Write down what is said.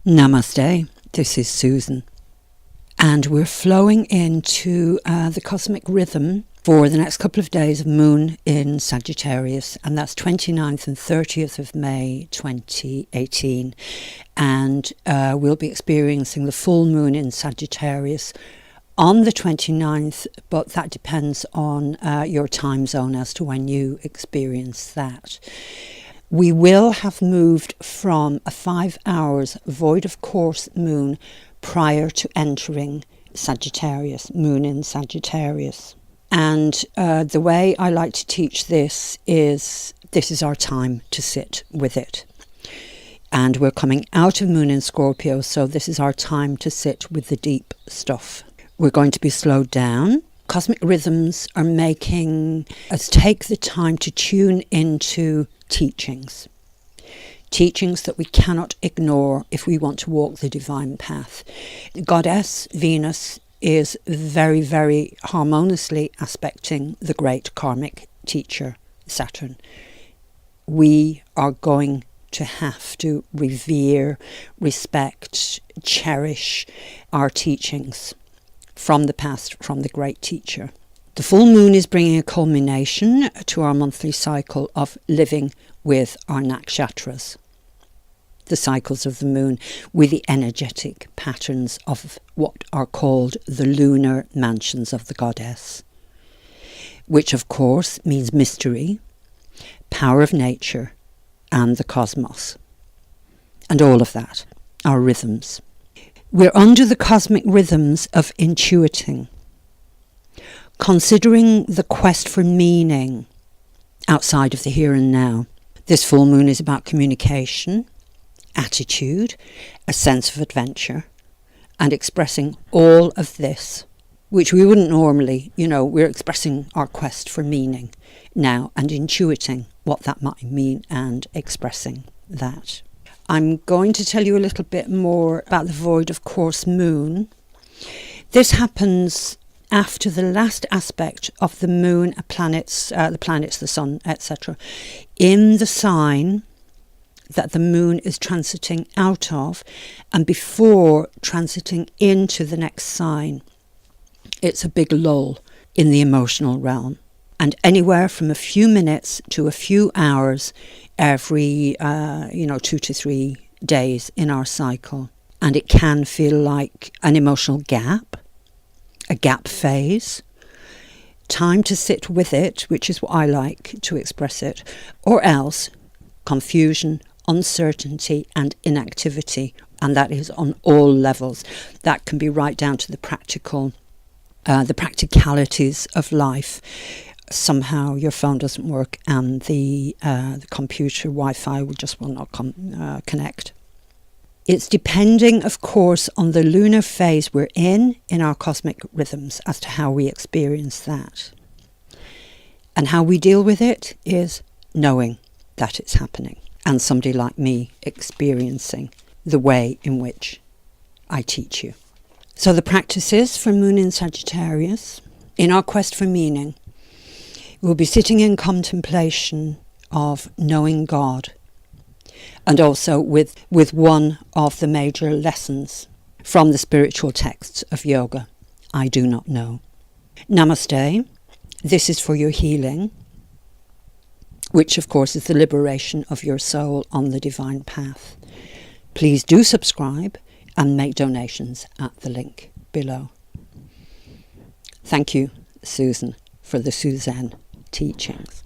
Namaste, this is SuZen, and we're flowing into the cosmic rhythm for the next couple of days of Moon in Sagittarius, and that's 29th and 30th of May 2018, and we'll be experiencing the full Moon in Sagittarius on the 29th, but that depends on your time zone as to when you experience that. We will have moved from a 5 hours void of course moon prior to entering Sagittarius, Moon in Sagittarius. And the way I like to teach this is our time to sit with it. And we're coming out of Moon in Scorpio, so this is our time to sit with the deep stuff. We're going to be slowed down. Cosmic rhythms are making us take the time to tune into teachings that we cannot ignore if we want to walk the divine path. Goddess Venus is very, very harmoniously aspecting the great karmic teacher, Saturn. We are going to have to revere, respect, cherish our teachings from the past, from the great teacher. The full moon is bringing a culmination to our monthly cycle of living with our nakshatras, the cycles of the moon, with the energetic patterns of what are called the lunar mansions of the goddess, which of course means mystery, power of nature, and the cosmos, and all of that, our rhythms. We're under the cosmic rhythms of intuiting, considering the quest for meaning outside of the here and now. This full moon is about communication, attitude, a sense of adventure, and expressing all of this, which we wouldn't normally, we're expressing our quest for meaning now and intuiting what that might mean and expressing that. I'm going to tell you a little bit more about the void of course moon. This happens after the last aspect of the moon, the planets, the sun, etc., in the sign that the moon is transiting out of, and before transiting into the next sign. It's a big lull in the emotional realm, and anywhere from a few minutes to a few hours every 2 to 3 days in our cycle. And it can feel like an emotional gap, a gap phase, time to sit with it, which is what I like to express it, or else confusion, uncertainty and inactivity, and that is on all levels. That can be right down to the practicalities of life. Somehow your phone doesn't work and the computer Wi-Fi will not connect. It's depending, of course, on the lunar phase we're in our cosmic rhythms as to how we experience that. And how we deal with it is knowing that it's happening, and somebody like me experiencing the way in which I teach you. So the practices for Moon in Sagittarius, in our quest for meaning, we'll be sitting in contemplation of knowing God, and also with one of the major lessons from the spiritual texts of yoga, I do not know. Namaste, this is for your healing, which of course is the liberation of your soul on the divine path. Please do subscribe and make donations at the link below. Thank you, SuZen, for the SuZen teachings.